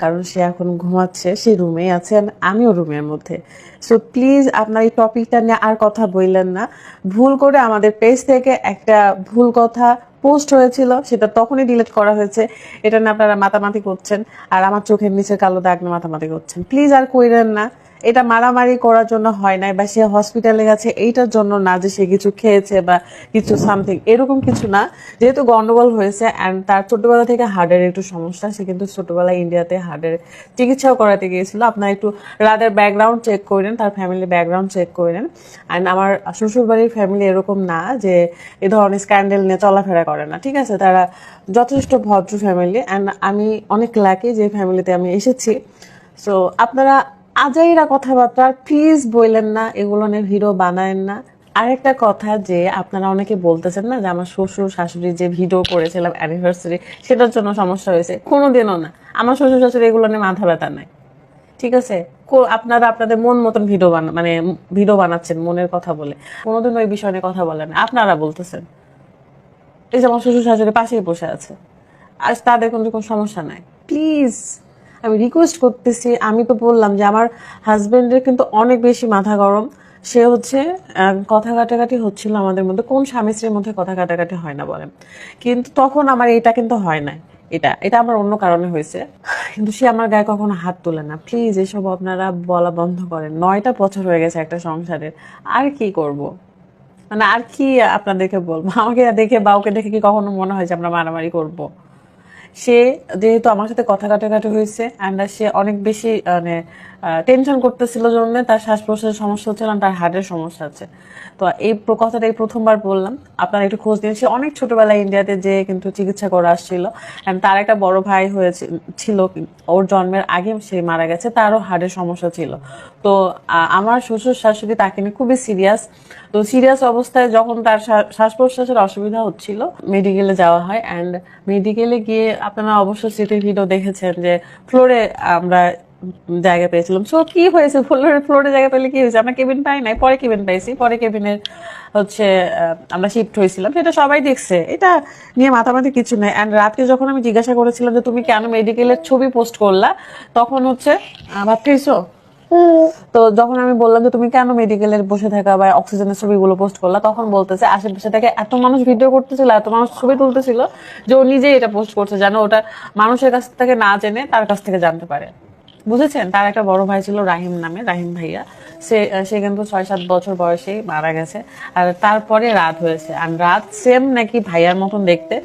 কারণ সে এখন ঘুমাচ্ছে, সে রুমে আছে, আমিও রুমের মধ্যে। সো প্লিজ আপনার এই টপিকটা নিয়ে আর কথা বললেন না। ভুল করে আমাদের পেজ থেকে একটা ভুল কথা পোস্ট হয়েছিল, সেটা তখনই ডিলিট করা হয়েছে। এটা নিয়ে আপনারা মাতামাতি করছেন, আর আমার চোখের নিচে কালো দাগ নিয়ে মাতামাতি করছেন। প্লিজ আর কইরেন না। এটা মারামারি করার জন্য হয় নাই, বা সে হসপিটালে গেছে এইটার জন্য না যে সে কিছু খেয়েছে বা কিছু সামথিং, এরকম কিছু না। যেহেতু গন্ডগোল হয়েছে অ্যান্ড তার ছোটবেলা থেকে হার্টের একটু সমস্যা, সে কিন্তু ছোটবেলায় ইন্ডিয়াতে হার্টের চিকিৎসাও করাতে গিয়েছিল। আপনারা একটু রাদের ব্যাকগ্রাউন্ড চেক করেন, তার ফ্যামিলি ব্যাকগ্রাউন্ড চেক করেন। অ্যান্ড আমার শ্বশুরবাড়ির ফ্যামিলি এরকম না যে এ ধরনের স্ক্যান্ডেল নিয়ে চলাফেরা করে না, ঠিক আছে? তারা যথেষ্ট ভদ্র ফ্যামিলি, অ্যান্ড আমি অনেক লাকি যে ফ্যামিলিতে আমি এসেছি। সো আপনারা আজাইরা কথাবার্তা প্লিজ বললেন না, এগুলো নিয়ে ভিডিও বানায়েন না। আরেকটা কথা, যে আপনারা অনেকে বলতেছেন না যে আমার শ্বশুর শাশুড়ি যে ভিডিও করেছিলাম অ্যানিভার্সারি, সেটার জন্য সমস্যা হয়েছে। কোনোদিনও না, আমার শ্বশুর শাশুড়ি এগুলো নিয়ে মাথা ব্যথা নাই, ঠিক আছে? আপনারা আপনাদের মন মতন মানে ভিডিও বানাচ্ছেন মনের কথা বলে, কোনোদিন ওই বিষয় নিয়ে কথা বলেন না। আপনারা বলতেছেন, এই যে আমার শ্বশুর শাশুড়ি পাশেই বসে আছে, আজ তাদের কোনো সমস্যা নাই। প্লিজ আমি রিকোয়েস্ট করতেছি। আমি তো বললাম যে আমার হাজবেন্ডের কিন্তু অনেক বেশি মাথা গরম। সে হচ্ছে কথা কাটাকাটি হচ্ছিল আমাদের মধ্যে, কোন স্বামী স্ত্রীর মধ্যে কথা কাটাকাটি হয় না বলেন? কিন্তু তখন আমার এটা কিন্তু হয় না, এটা এটা আমার অন্য কারণে হয়েছে। কিন্তু সে আমার গায়ে কখনো হাত তোলে না। প্লিজ এসব আপনারা বলা বন্ধ করেন। 9টা বছর হয়ে গেছে একটা সংসারের, আর কি করব? মানে আর কি আপনাদেরকে বলবো? আমাকে দেখে বা ওকে দেখে কি কখনো মনে হয় যে আমরা মারামারি করব? সে যেহেতু আমার সাথে কথা কাটাকাটি হয়েছে, অ্যান্ড সে অনেক বেশি মানে টেনশন করতেছিল জন্য তার শ্বাস প্রশ্বাসের সমস্যা হচ্ছিল, তার হার্টের সমস্যা আছে। তো এই কথাটা এই প্রথমবার বললাম, আপনারা একটু খোঁজ দিন। সে অনেক ছোটবেলায় ইন্ডিয়াতে যে কিন্তু চিকিৎসা করে আসছিল, অ্যান্ড তার একটা বড় ভাই হয়েছে ছিল, ওর জন্মের আগে সে মারা গেছে, তারও হার্টের সমস্যা ছিল। তো আমার শ্বশুর শাশুড়ি তাকে নিয়ে খুবই সিরিয়াস। তো সিরিয়াস অবস্থায় যখন তার শ্বাস প্রশ্বাসের অসুবিধা হচ্ছিল, মেডিকেলে যাওয়া হয়। অ্যান্ড মেডিকেলে গিয়ে আপনারা অবশ্যই সিটির ভিডিও দেখেছেন যে ফ্লোরে আমরা জায়গা পেয়েছিলাম। সো কি হয়েছে, ফ্লোরে জায়গা পেলে কি হয়েছে? আমরা কেবিন পাই নাই, পরে কেবিন পাইছি, পরে কেবিনের হচ্ছে আমরা শিফট হয়েছিলাম, সেটা সবাই দেখছে, এটা নিয়ে মাথামাতি কিছু নেই। অ্যান্ড রাতকে যখন আমি জিজ্ঞাসা করেছিলাম যে তুমি কেন মেডিকেলের ছবি পোস্ট করলা, তখন হচ্ছে ভাত খাইছো? তো যখন আমি বললাম যে তুমি কেন মেডিকেলের বসে থাকা বা অক্সিজেনের ছবিগুলো পোস্ট করলা, তখন বলতেছে আশেপাশে থেকে এত মানুষ ভিডিও করতেছিল, এত মানুষ ছবি তুলতেছিল যে ও নিজেই এটা পোস্ট করছে, যেন ওটা মানুষের কাছ থেকে না জেনে তার কাছ থেকে জানতে পারে। বুঝেছেন? তার একটা বড় ভাই ছিল রাহিম নামে, রাহিম ভাইয়া। সে সে কিন্তু 6-7 বছর বয়সে মারা গেছে। আর তারপরে রাত হয়েছে, আর রাত সেম নাকি ভাইয়ার মতন দেখতে।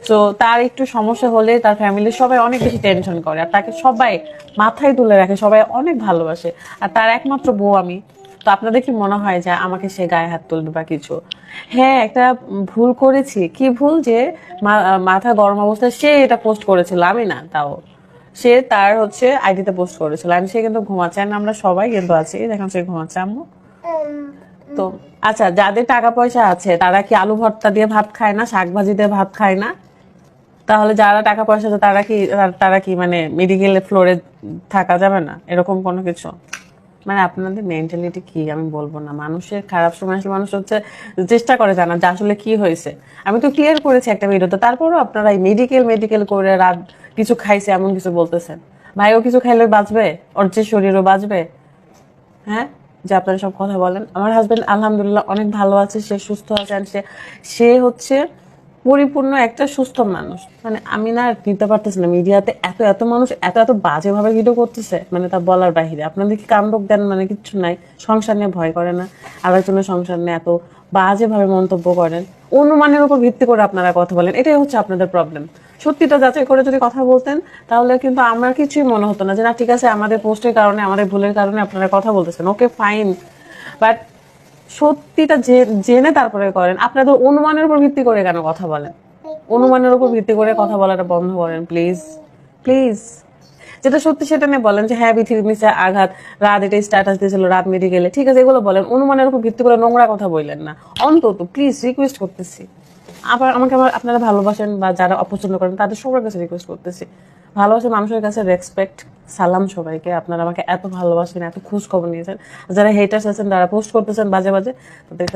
তো তার একটু সমস্যা হলে তার ফ্যামিলির সবাই অনেক বেশি টেনশন করে, আর তাকে সবাই মাথায় তুলে রাখে, সবাই অনেক ভালোবাসে। আর তার একমাত্র বউ আমি। তো আপনাদের কি মনে হয় যে আমাকে সে গায়ে হাত তুলবে বা কিছু? হ্যাঁ, একটা ভুল করেছি। কি ভুল? যে মাথা গরম অবস্থায় সে এটা পোস্ট করেছিল, আমি না। তাও সে তার হচ্ছে আইডিতে পোস্ট করেছিল, আর সে কিন্তু ঘুমাচ্ছে, আর আমরা সবাই কিন্তু আছি, দেখুন সে ঘুমাচ্ছে আম্মু। তো আচ্ছা, যাদের টাকা পয়সা আছে তারা কি আলু ভর্তা দিয়ে ভাত খায় না, শাক ভাজি দিয়ে ভাত খায় না? তাহলে যারা টাকা পয়সা আছে তারা কি মানে মেডিকেলে ফ্লোরে থাকা যাবে না, এরকম কোনো কিছু? মানে আপনাদের মেন্টালিটি কি আমি বলবো না। মানুষের খারাপ সময় আসলে মানুষ হচ্ছে চেষ্টা করে জানা যে আসলে কি হয়েছে। আমি তো ক্লিয়ার করেছি একটা ভিডিওতে, তারপরও আপনারা মেডিকেল করে রাত কিছু খাইছে এমন কিছু বলতেছেন। ভাইও কিছু খাইলে বাঁচবে? ওর যে শরীরও বাঁচবে? হ্যাঁ, যে আপনারা সব কথা বলেন। আমার হাজবেন্ড আলহামদুলিল্লাহ অনেক ভালো আছে, সে সুস্থ আছে, সে সে হচ্ছে পরিপূর্ণ একটা সুস্থ মানুষ। মানে আমি না নিতে পারতেছি না, মিডিয়াতে এত এত মানুষ এত এত বাজেভাবে ভিডিও করতেছে, মানে তা বলার বাহিরে। আপনাদের কি কামড় দেন মানে কিচ্ছু নাই? সংসার নিয়ে ভয় করে না? আরেকজনের সংসার নিয়ে এত বাজেভাবে মন্তব্য করেন, অনুমানের উপর ভিত্তি করে আপনারা কথা বলেন, এটাই হচ্ছে আপনাদের প্রবলেম। সত্যিটা যাচাই করে যদি কথা বলতেন, তাহলে কিন্তু আমার কিছুই মনে হতো না যে না ঠিক আছে, আমাদের পোস্টের কারণে, আমাদের ভুলের কারণে আপনারা কথা বলতেছেন, ওকে ফাইন। বাট সত্যিটা জেনে তারপরে করেন। আপনাদের অনুমানের উপর ভিত্তি করে কেন কথা বলেন? অনুমানের উপর ভিত্তি করে কথা বলাটা বন্ধ করেন প্লিজ, প্লিজ। যেটা সত্যি সেটা নিয়ে বলেন, যে হ্যাঁ পৃথিবীর নিচে আঘাত, রাত এটা স্ট্যাটাস দিয়েছিল, রাত মেডিকেলে, ঠিক আছে, এগুলো বলেন। অনুমানের উপর ভিত্তি করে নোংরা কথা বললেন না অন্তত, প্লিজ, রিকোয়েস্ট করতেছি। আবার আমাকে আপনারা ভালোবাসেন বা যারা অপছন্দ করেন তাদের সবার কাছে রিকোয়েস্ট করতেছি, ভালোবাসে মানুষের কাছে রেসপেক্ট, সালাম সবাইকে। আপনারা আমাকে এত ভালোবাসেন, এত খোঁজ খবর নিয়েছেন। যারা হেটার্স আছেন, যারা পোস্ট করতেছেন বাজে বাজে, তাদের